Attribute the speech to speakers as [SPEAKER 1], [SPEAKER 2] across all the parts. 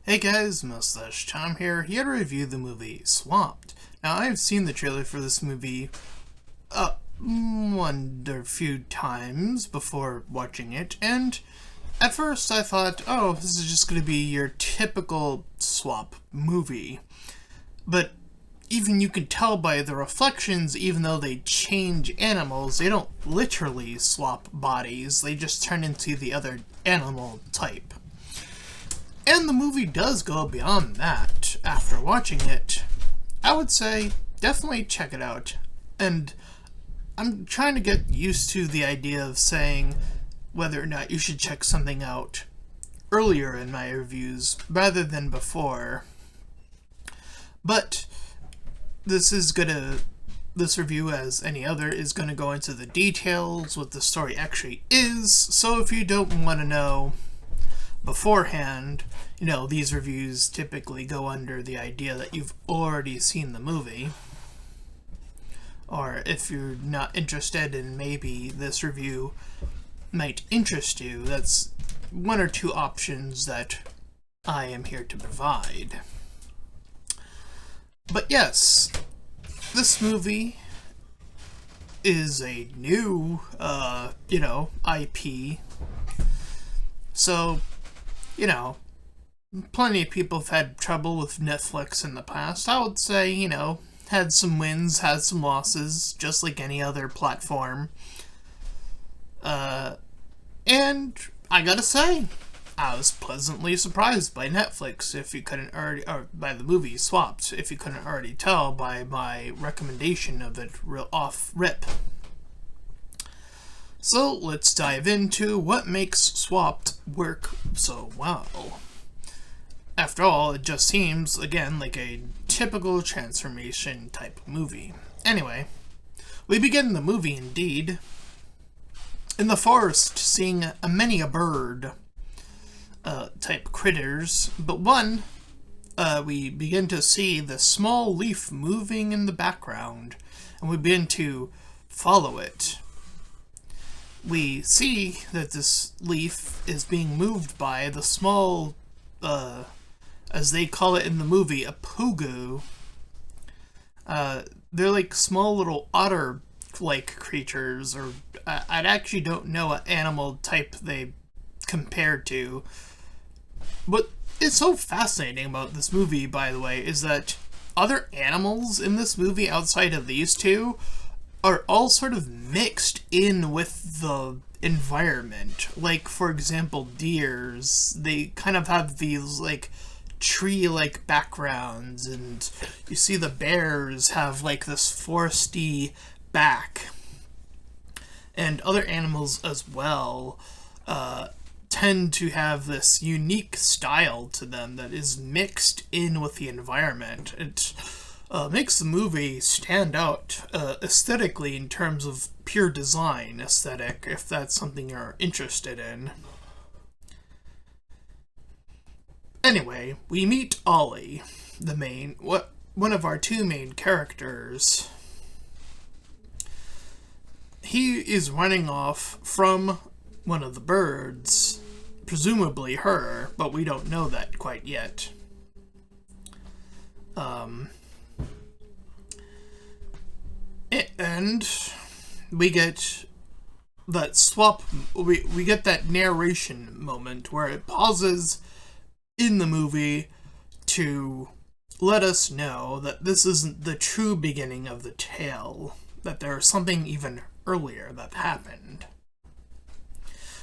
[SPEAKER 1] Hey guys, Mustached. I'm here to review the movie Swamped. Now, I've seen the trailer for this movie one or few times before watching it, and at first I thought, oh, this is just going to be your typical swap movie. But even you can tell by the reflections, even though they change animals, they don't literally swap bodies, they just turn into the other animal type. And the movie does go beyond that. After watching it, I would say definitely check it out. And I'm trying to get used to the idea of saying whether or not you should check something out earlier in my reviews rather than before. But this review, as any other, is gonna go into the details, what the story actually is. So if you don't want to know beforehand, these reviews typically go under the idea that you've already seen the movie. Or if you're not interested and maybe this review might interest you, that's one or two options that I am here to provide. But yes, this movie is a new, IP. So, plenty of people have had trouble with Netflix in the past. I would say, had some wins, had some losses, just like any other platform. And I gotta say, I was pleasantly surprised by Netflix, if you couldn't already, or by the movie Swapped, if you couldn't already tell by my recommendation of it real off rip. So let's dive into what makes Swapped work so well. After all, it just seems, again, like a typical transformation type movie. Anyway, we begin the movie, indeed, in the forest, seeing many a bird type critters, but one, we begin to see the small leaf moving in the background, and we begin to follow it. We see that this leaf is being moved by the small, as they call it in the movie, a pugu. They're like small little otter-like creatures, or I actually don't know what animal type they compare to. What is so fascinating about this movie, by the way, is that other animals in this movie outside of these two are all sort of mixed in with the environment. Like, for example, deers, they kind of have these, like, tree-like backgrounds, and you see the bears have, like, this foresty back. And other animals as well tend to have this unique style to them that is mixed in with the environment. It makes the movie stand out aesthetically in terms of pure design aesthetic, if that's something you're interested in. Anyway, we meet Ollie, one of our two main characters. He is running off from one of the birds, presumably her, but we don't know that quite yet. And we get that we get that narration moment where it pauses in the movie to let us know that this isn't the true beginning of the tale, that there's something even earlier that happened.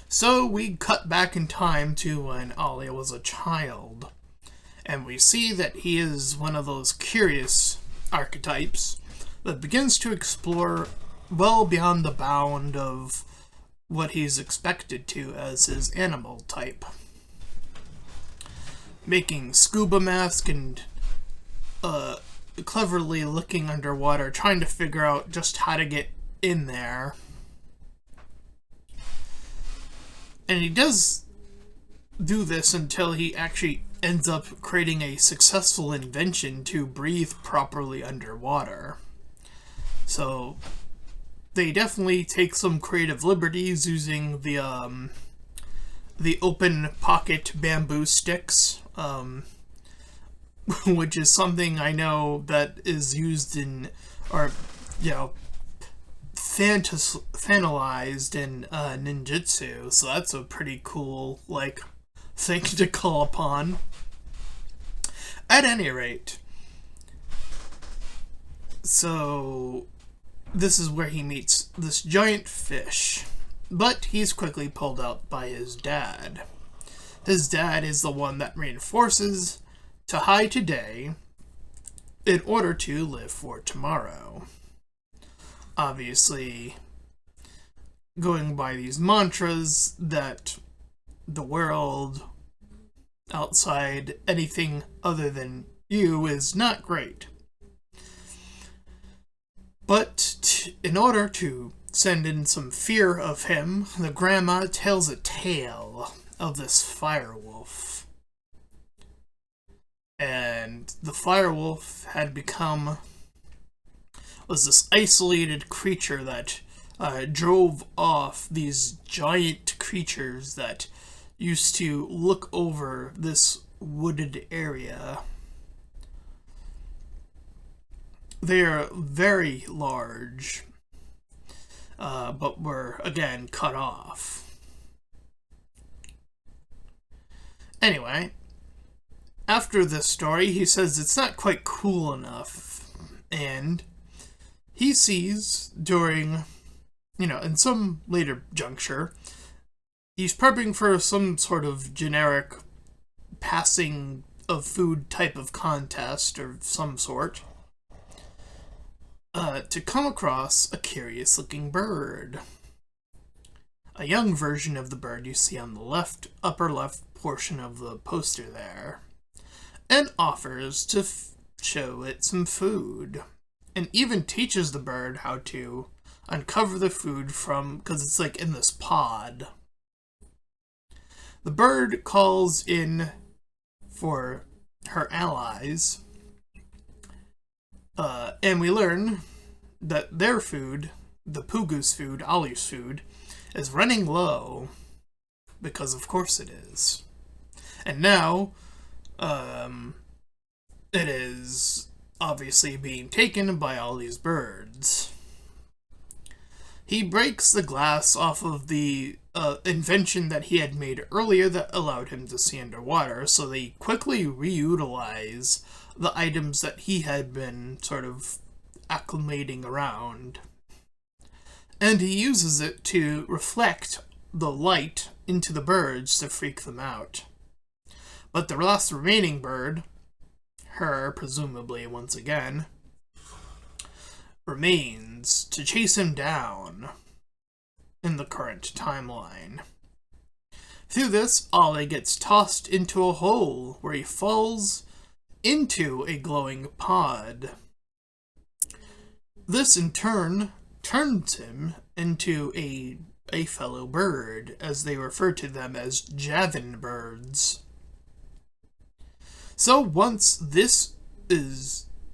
[SPEAKER 1] So we cut back in time to when Ollie was a child, and we see that he is one of those curious archetypes that begins to explore well beyond the bound of what he's expected to as his animal type. Making scuba mask and cleverly looking underwater, trying to figure out just how to get in there. And he does do this until he actually ends up creating a successful invention to breathe properly underwater. So they definitely take some creative liberties using the open pocket bamboo sticks which is something I know that is used in, or, you know, fanalized in ninjutsu, so that's a pretty cool, like, thing to call upon. At any rate, so this is where he meets this giant fish, but he's quickly pulled out by his dad. His dad is the one that reinforces to hide today in order to live for tomorrow. Obviously, going by these mantras that the world outside anything other than you is not great. But in order to send in some fear of him, the grandma tells a tale of this firewolf. And the firewolf had was this isolated creature that drove off these giant creatures that used to look over this wooded area. They are very large, but were, again, cut off. Anyway, after this story, he says it's not quite cool enough, and he sees during, in some later juncture, he's prepping for some sort of generic passing of food type of contest of some sort, to come across a curious-looking bird. A young version of the bird you see on the upper left portion of the poster there, and offers to show it some food, and even teaches the bird how to uncover the food because it's like in this pod. The bird calls in for her allies, and we learn that their food, the Pugu's food, Ali's food, is running low, because of course it is. And now, it is obviously being taken by all these birds. He breaks the glass off of the invention that he had made earlier that allowed him to see underwater, so they quickly reutilize the items that he had been sort of acclimating around. And he uses it to reflect the light into the birds to freak them out. But the last remaining bird, her, presumably once again, remains to chase him down in the current timeline. Through this, Ollie gets tossed into a hole where he falls into a glowing pod. This, in turn, turns him into a fellow bird, as they refer to them as Javin birds. So once this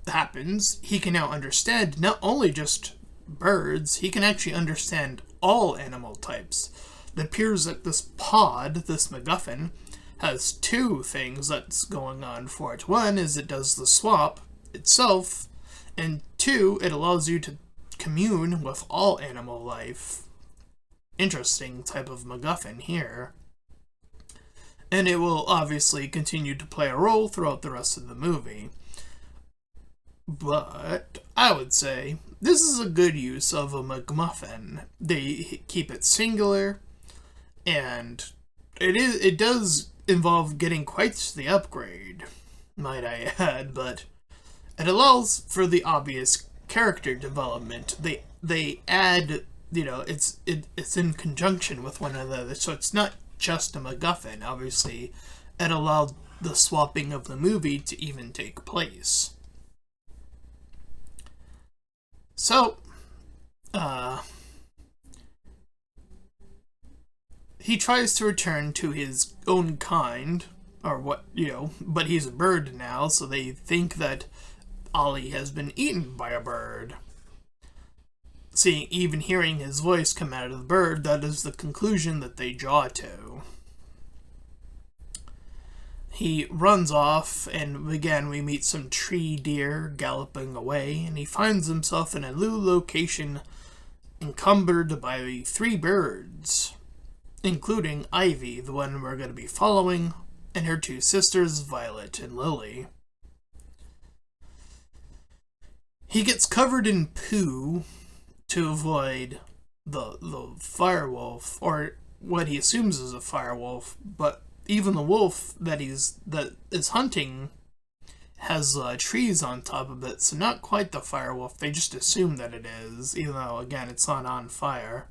[SPEAKER 1] happens, he can now understand not only just birds, he can actually understand all animal types. It appears that this pod, this MacGuffin, has two things that's going on for it. One is it does the swap itself, and two, it allows you to commune with all animal life. Interesting type of MacGuffin here. And it will obviously continue to play a role throughout the rest of the movie. But I would say this is a good use of a MacGuffin. They keep it singular, and it does involve getting quite the upgrade, might I add, but it allows for the obvious character development. They add, it's in conjunction with one another, so it's not just a MacGuffin. Obviously, it allowed the swapping of the movie to even take place. So, he tries to return to his own kind, or but he's a bird now, so they think that Ollie has been eaten by a bird. Even hearing his voice come out of the bird, that is the conclusion that they draw to. He runs off, and again we meet some tree deer galloping away, and he finds himself in a new location encumbered by 3 birds, including Ivy, the one we're going to be following, and her 2 sisters, Violet and Lily. He gets covered in poo to avoid the firewolf, or what he assumes is a firewolf, but even the wolf that is hunting has trees on top of it, so not quite the firewolf. They just assume that it is, even though, again, it's not on fire.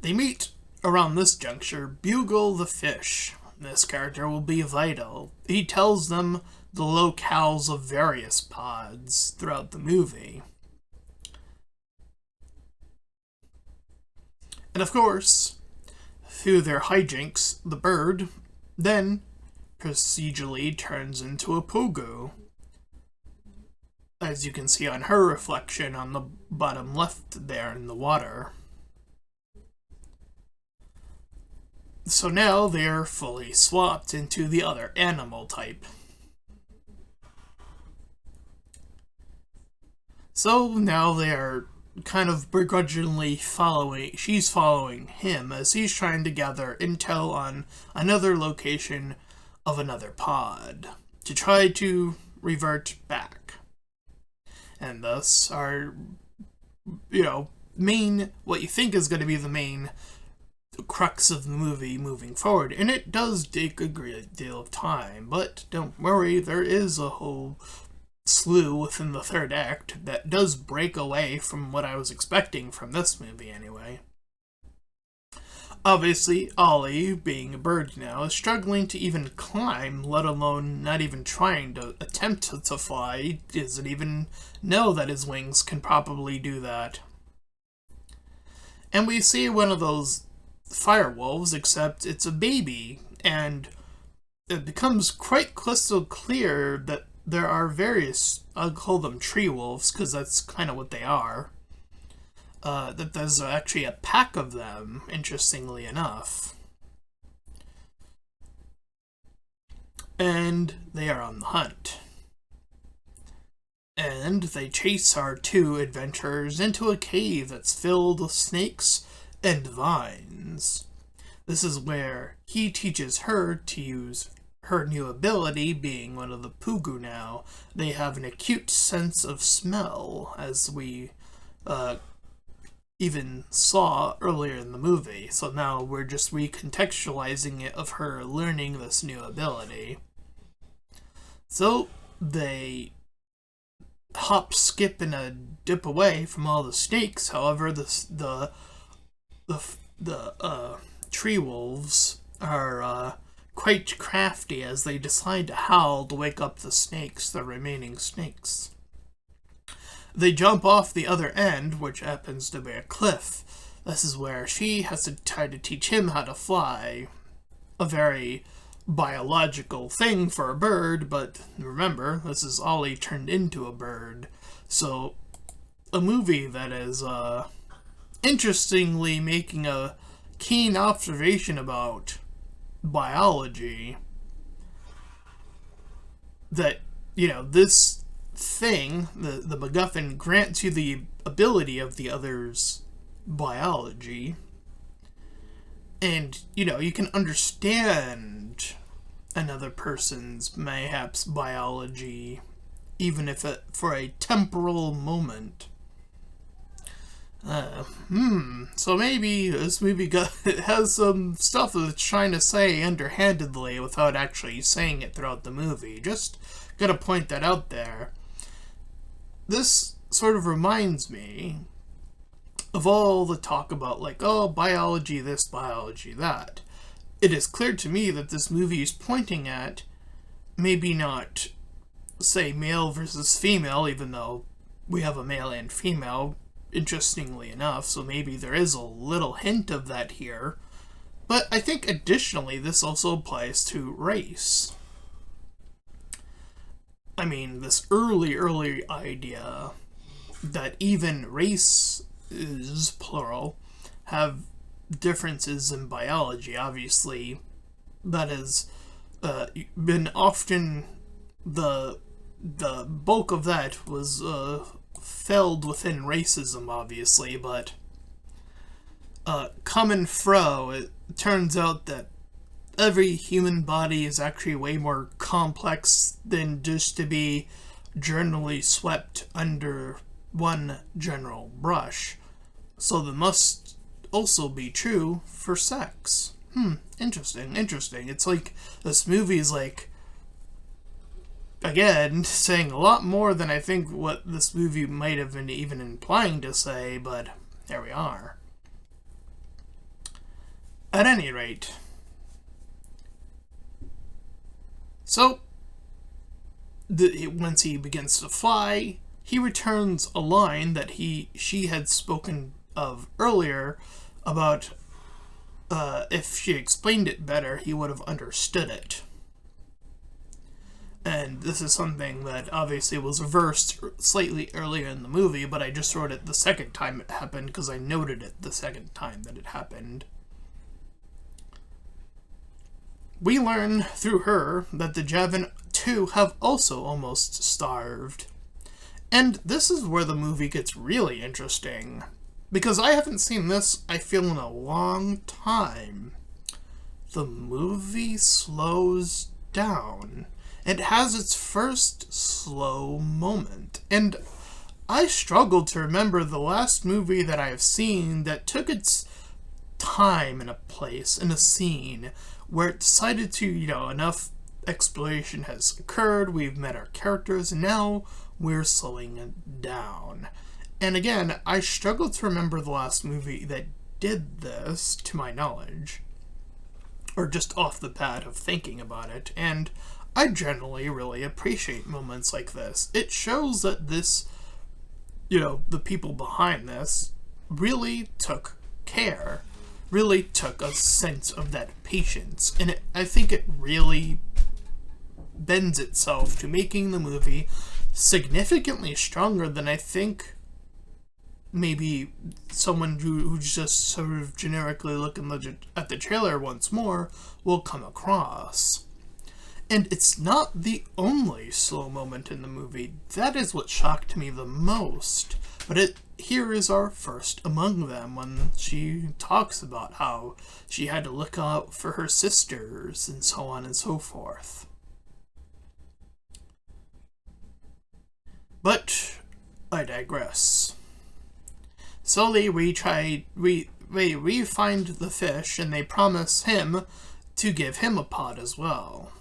[SPEAKER 1] They meet around this juncture Bugle the fish. This character will be vital. He tells them the locales of various pods throughout the movie. And of course, through their hijinks, the bird then procedurally turns into a Pugu, as you can see on her reflection on the bottom left there in the water. So now they're fully swapped into the other animal type. So now they're kind of begrudgingly she's following him as he's trying to gather intel on another location of another pod to try to revert back. And thus our, what you think is going to be the main crux of the movie moving forward. And it does take a great deal of time, but don't worry, there is a whole slew within the 3rd act that does break away from what I was expecting from this movie anyway. Obviously, Ollie, being a bird now, is struggling to even climb, let alone not even trying to attempt to fly. He doesn't even know that his wings can probably do that. And we see one of those firewolves, except it's a baby, and it becomes quite crystal clear that there are various, I'll call them tree wolves, because that's kind of what they are. That there's actually a pack of them, interestingly enough. And they are on the hunt. And they chase our 2 adventurers into a cave that's filled with snakes and vines. This is where he teaches her to use her new ability, being one of the Pugu now. They have an acute sense of smell, as we even saw earlier in the movie. So now we're just recontextualizing it of her learning this new ability. So they hop, skip, and a dip away from all the snakes. However, the tree wolves are quite crafty as they decide to howl to wake up the remaining snakes. They jump off the other end, which happens to be a cliff. This is where she has to try to teach him how to fly. A very biological thing for a bird, but remember, this is Ollie turned into a bird. So, a movie that is, interestingly making a keen observation about biology. That, this thing, the MacGuffin, grants you the ability of the other's biology. And, you can understand another person's, mayhaps, biology, even if for a temporal moment. So maybe this movie it has some stuff that it's trying to say underhandedly without actually saying it throughout the movie. Just gotta point that out there. This sort of reminds me of all the talk about, biology this, biology that. It is clear to me that this movie is pointing at maybe not, say, male versus female, even though we have a male and female, interestingly enough, so maybe there is a little hint of that here. But I think additionally this also applies to race. I mean, this early idea that even races, plural, have differences in biology. Obviously, that has been often the bulk of that was felled within racism, obviously, but come fro, it turns out that every human body is actually way more complex than just to be generally swept under one general brush. So that must also be true for sex. Interesting. It's like this movie is like, again, saying a lot more than I think what this movie might have been even implying to say, but there we are. At any rate, so once he begins to fly, he returns a line that she had spoken of earlier about if she explained it better, he would have understood it. And this is something that obviously was reversed slightly earlier in the movie, but I just wrote it the second time it happened because I noted it the second time that it happened. We learn through her that the Javan too have also almost starved. And this is where the movie gets really interesting. Because I haven't seen this, I feel, in a long time. The movie slows down. It has its first slow moment. And I struggle to remember the last movie that I have seen that took its time in a place, in a scene, where it decided to, enough exploration has occurred, we've met our characters, and now we're slowing it down. And again, I struggle to remember the last movie that did this, to my knowledge, or just off the bat of thinking about it, and I generally really appreciate moments like this. It shows that this, the people behind this really took care, really took a sense of that patience, and I think it really bends itself to making the movie significantly stronger than I think maybe someone who's just sort of generically looking at the trailer once more will come across. And it's not the only slow moment in the movie. That is what shocked me the most. But here is our first among them when she talks about how she had to look out for her sisters and so on and so forth. But I digress. Slowly we find the fish, and they promise him to give him a pot as well.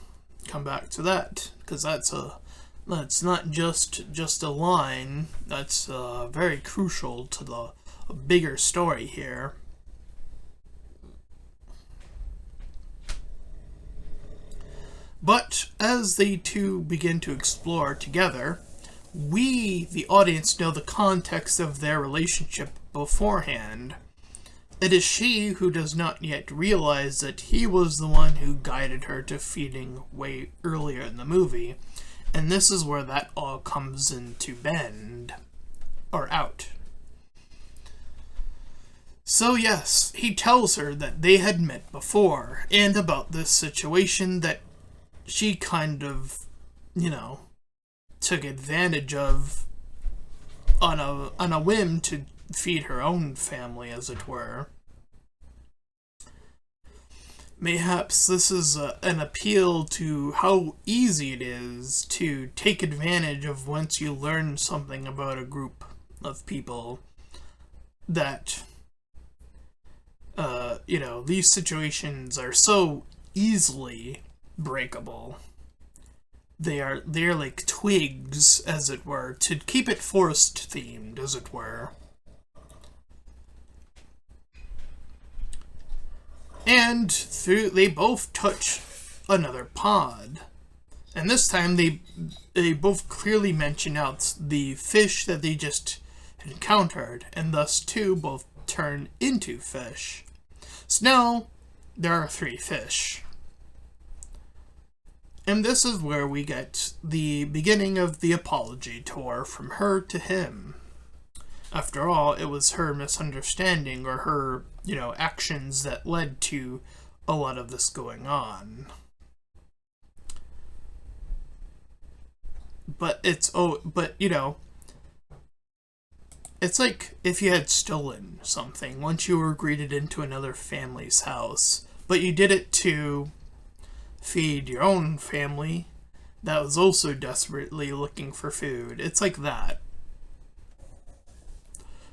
[SPEAKER 1] Come back to that, because that's not just a line. That's very crucial to the bigger story here. But as they two begin to explore together, we, the audience, know the context of their relationship beforehand. It is she who does not yet realize that he was the one who guided her to feeding way earlier in the movie, and this is where that all comes into bend, or out. So yes, he tells her that they had met before, and about this situation that she kind of, took advantage of on a whim to feed her own family, as it were. Mayhaps this is an appeal to how easy it is to take advantage of once you learn something about a group of people that, these situations are so easily breakable. They're like twigs, as it were, to keep it forest themed, as it were. And they both touch another pod. And this time they both clearly mention out the fish that they just encountered, and thus too both turn into fish. So now there are 3 fish. And this is where we get the beginning of the apology tour from her to him. After all, it was her misunderstanding or her, actions that led to a lot of this going on. But it's like if you had stolen something once you were greeted into another family's house, but you did it to feed your own family that was also desperately looking for food. It's like that.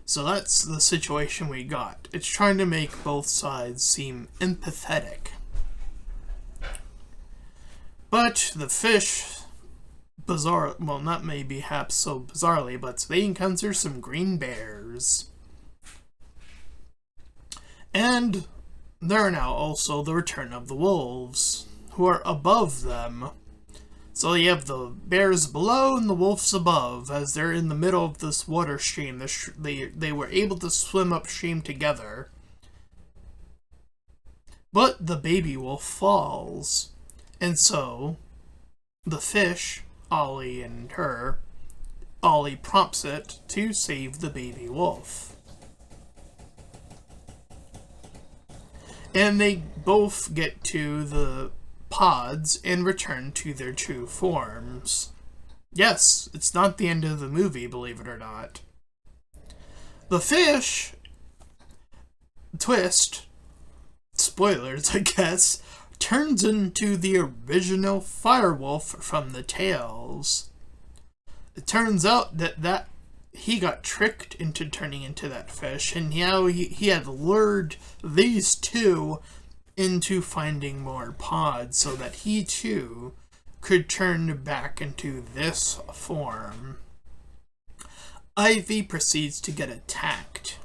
[SPEAKER 1] So that's the situation we got. It's trying to make both sides seem empathetic. But the fish, not maybe perhaps so bizarrely, but they encounter some green bears. And there are now also the return of the wolves, who are above them. So you have the bears below and the wolves above, as they're in the middle of this water stream. They were able to swim upstream together. But the baby wolf falls. And so, the fish, Ollie and her, Ollie prompts it to save the baby wolf. And they both get to the pods and return to their true forms. Yes, it's not the end of the movie, believe it or not. The fish twist, spoilers I guess, turns into the original firewolf from the Tales. It turns out that he got tricked into turning into that fish, and now he had lured these two into finding more pods so that he too could turn back into this form. Ivy proceeds to get attacked,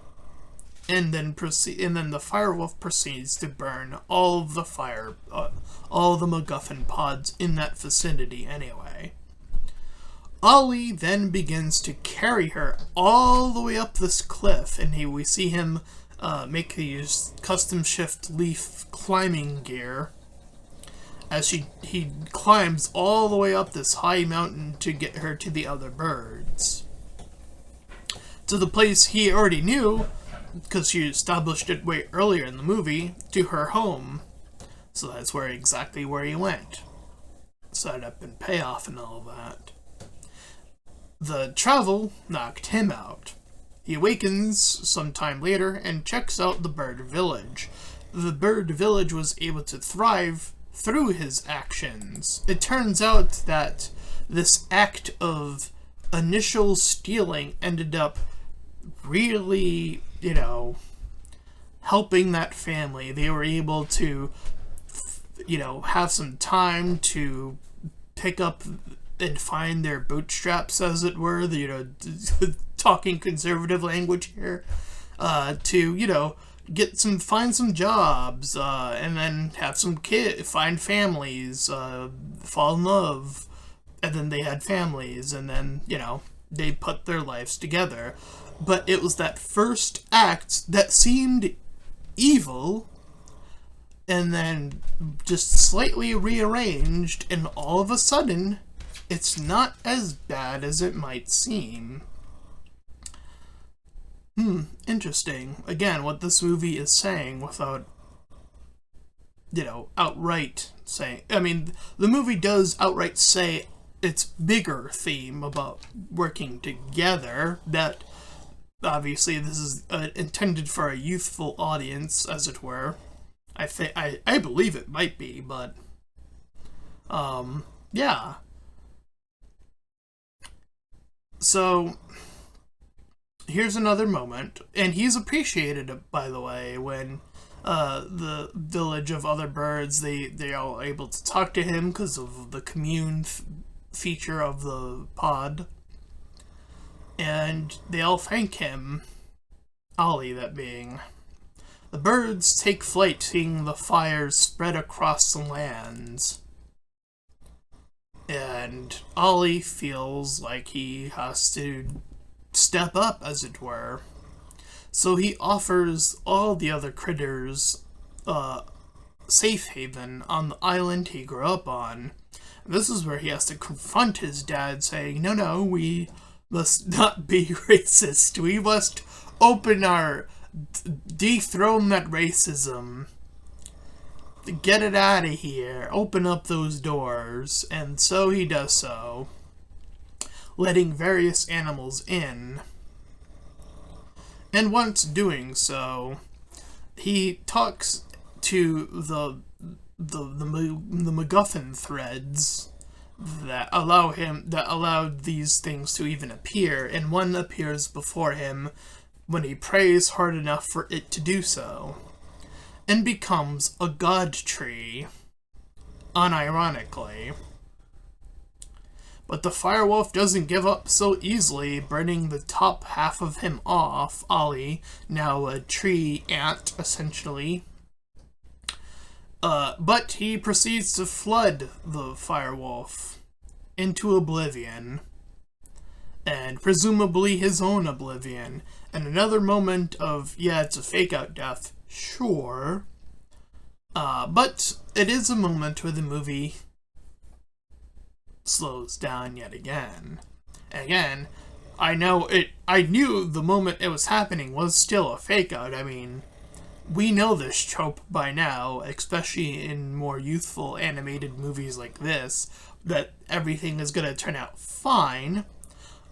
[SPEAKER 1] and then the firewolf proceeds to burn all the MacGuffin pods in that vicinity anyway. Ollie then begins to carry her all the way up this cliff, and we see him make his custom shift leaf climbing gear as he climbs all the way up this high mountain to get her to the other birds. To the place he already knew, because she established it way earlier in the movie, to her home. So that's exactly where he went. Setup and payoff and all that. The travel knocked him out. He awakens sometime later and checks out the bird village. The bird village was able to thrive through his actions. It turns out that this act of initial stealing ended up really, helping that family. They were able to, have some time to pick up and find their bootstraps, as it were, talking conservative language here, to, find some jobs, and then have some find families, fall in love, and then they had families, and then, they put their lives together. But it was that first act that seemed evil, and then just slightly rearranged, and all of a sudden, it's not as bad as it might seem. Interesting. Again, what this movie is saying without, outright saying... I mean, the movie does outright say its bigger theme about working together, that obviously this is intended for a youthful audience, as it were. I believe it might be, but... yeah. So, here's another moment, and he's appreciated, by the way, when the village of other birds, they are all able to talk to him because of the commune feature of the pod, and they all thank him, Ollie that being. The birds take flight, seeing the fires spread across the lands. And Ollie feels like he has to step up, as it were. So he offers all the other critters safe haven on the island he grew up on. And this is where he has to confront his dad, saying, no, we must not be racist. We must dethrone that racism. Get it out of here. Open up those doors. And so he does so, letting various animals in. And once doing so, he talks to the MacGuffin threads that allowed these things to even appear, and one appears before him when he prays hard enough for it to do so, and becomes a god tree, unironically. But the firewolf doesn't give up so easily, burning the top half of him off, Ollie, now a tree ant, essentially. But he proceeds to flood the firewolf into oblivion, and presumably his own oblivion, and another moment of, yeah, it's a fake-out death, sure, but it is a moment where the movie slows down yet again. Again, I knew the moment it was happening was still a fake-out. I mean, we know this trope by now, especially in more youthful animated movies like this, that everything is going to turn out fine.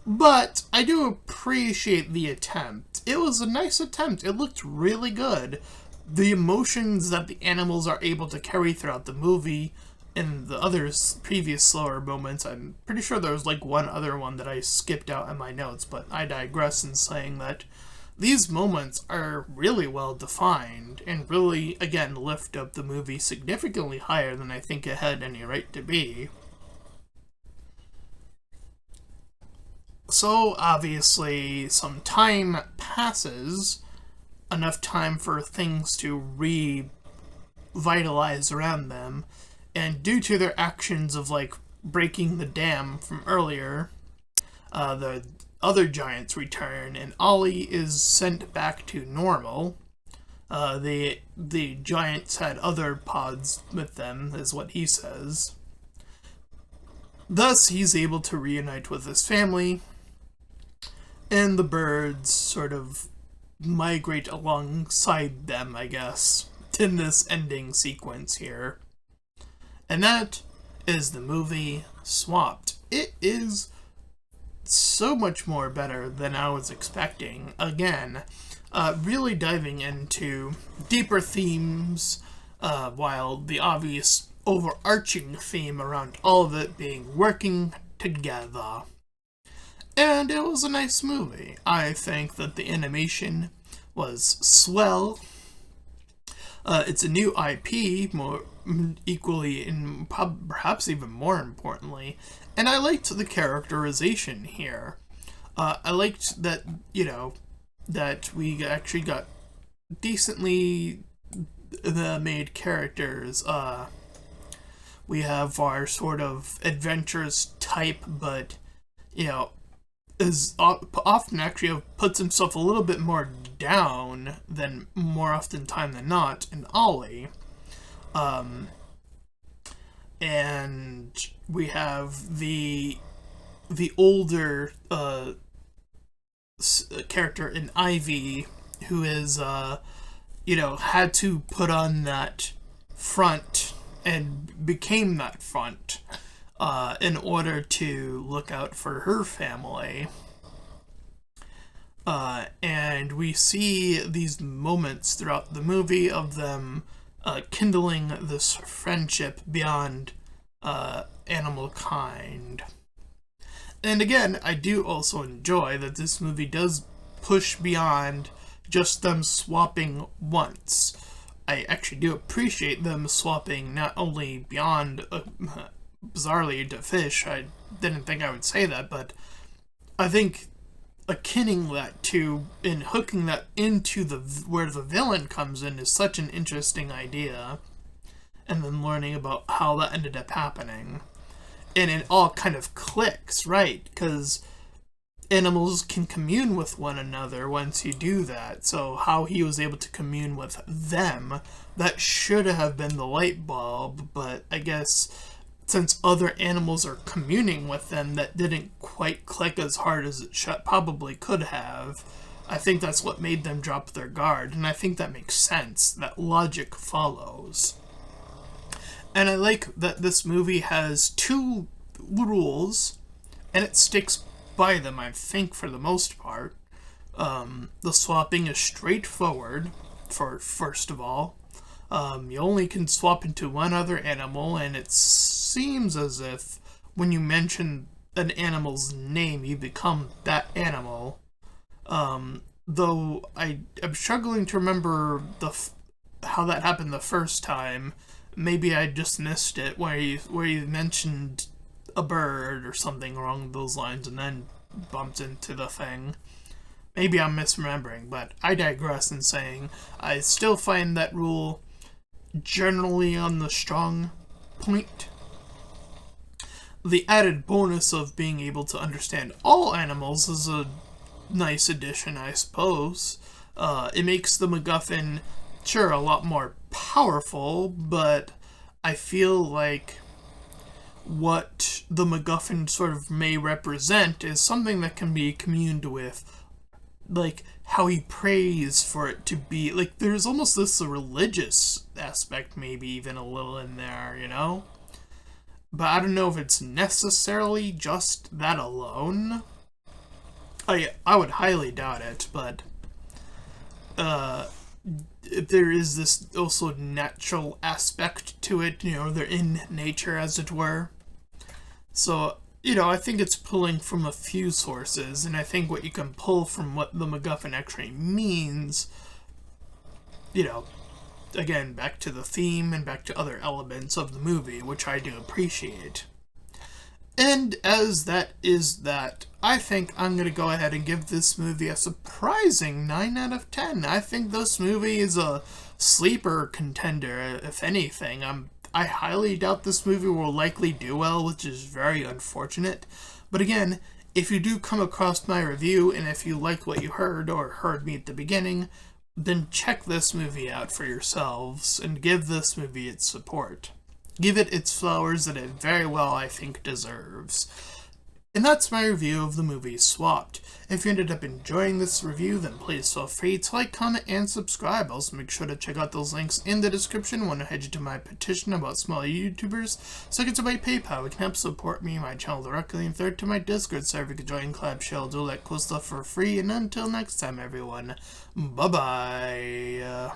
[SPEAKER 1] But I do appreciate the attempt. It was a nice attempt. It looked really good. The emotions that the animals are able to carry throughout the movie, and the other previous slower moments, I'm pretty sure there was like one other one that I skipped out in my notes, but I digress in saying that these moments are really well defined and really, again, lift up the movie significantly higher than I think it had any right to be. So, obviously, some time passes, enough time for things to revitalize around them, and due to their actions of, like, breaking the dam from earlier, the other giants return, and Ollie is sent back to normal. The giants had other pods with them, is what he says. Thus, he's able to reunite with his family, and the birds sort of migrate alongside them, I guess, in this ending sequence here. And that is the movie Swapped. It is so much more better than I was expecting. Again, really diving into deeper themes, while the obvious overarching theme around all of it being working together. And it was a nice movie. I think that the animation was swell. It's a new IP, more equally, and perhaps even more importantly, and I liked the characterization here. I liked that, that we actually got decently made characters. We have our sort of adventurous type, but, is often actually puts himself a little bit more down than more often time than not in Ollie. And we have the older character in Ivy who is had to put on that front and became that front in order to look out for her family. And we see these moments throughout the movie of them kindling this friendship beyond animal kind. And again, I do also enjoy that this movie does push beyond just them swapping once. I actually do appreciate them swapping not only beyond bizarrely into fish. I didn't think I would say that, but I think akinning that to and hooking that into where the villain comes in is such an interesting idea, and then learning about how that ended up happening, and it all kind of clicks, right? Because animals can commune with one another once you do that. So how he was able to commune with them, that should have been the light bulb, but I guess since other animals are communing with them, that didn't quite click as hard as it probably could have. I think that's what made them drop their guard, and I think that makes sense. That logic follows. And I like that this movie has two rules, and it sticks by them, I think, for the most part. The swapping is straightforward, for first of all. You only can swap into one other animal, and it seems as if when you mention an animal's name, you become that animal. Though I am struggling to remember how that happened the first time. Maybe I just missed it, where you mentioned a bird or something along those lines, and then bumped into the thing. Maybe I'm misremembering, but I digress in saying I still find that rule generally on the strong point. The added bonus of being able to understand all animals is a nice addition, I suppose. It makes the MacGuffin, sure, a lot more powerful, but I feel like what the MacGuffin sort of may represent is something that can be communed with. Like, how he prays for it to be, like, there's almost this religious aspect, maybe even a little in there, you know? But I don't know if it's necessarily just that alone. I would highly doubt it, but there is this also natural aspect to it, you know, they're in nature, as it were. So, you know, I think it's pulling from a few sources, and I think what you can pull from what the MacGuffin actually means, you know, again, back to the theme and back to other elements of the movie, which I do appreciate. And as that is that, I think I'm going to go ahead and give this movie a surprising 9 out of 10. I think this movie is a sleeper contender, if anything. I highly doubt this movie will likely do well, which is very unfortunate. But again, if you do come across my review, and if you like what you heard, or heard me at the beginning, then check this movie out for yourselves, and give this movie its support. Give it its flowers that it very well, I think, deserves. And that's my review of the movie Swapped. If you ended up enjoying this review, then please feel free to like, comment, and subscribe. Also, make sure to check out those links in the description. Want to head you to my petition about smaller YouTubers. Second to my PayPal, which can help support me and my channel directly. And third to my Discord server, you can join Collab Shell, do that cool stuff for free. And until next time, everyone, bye-bye.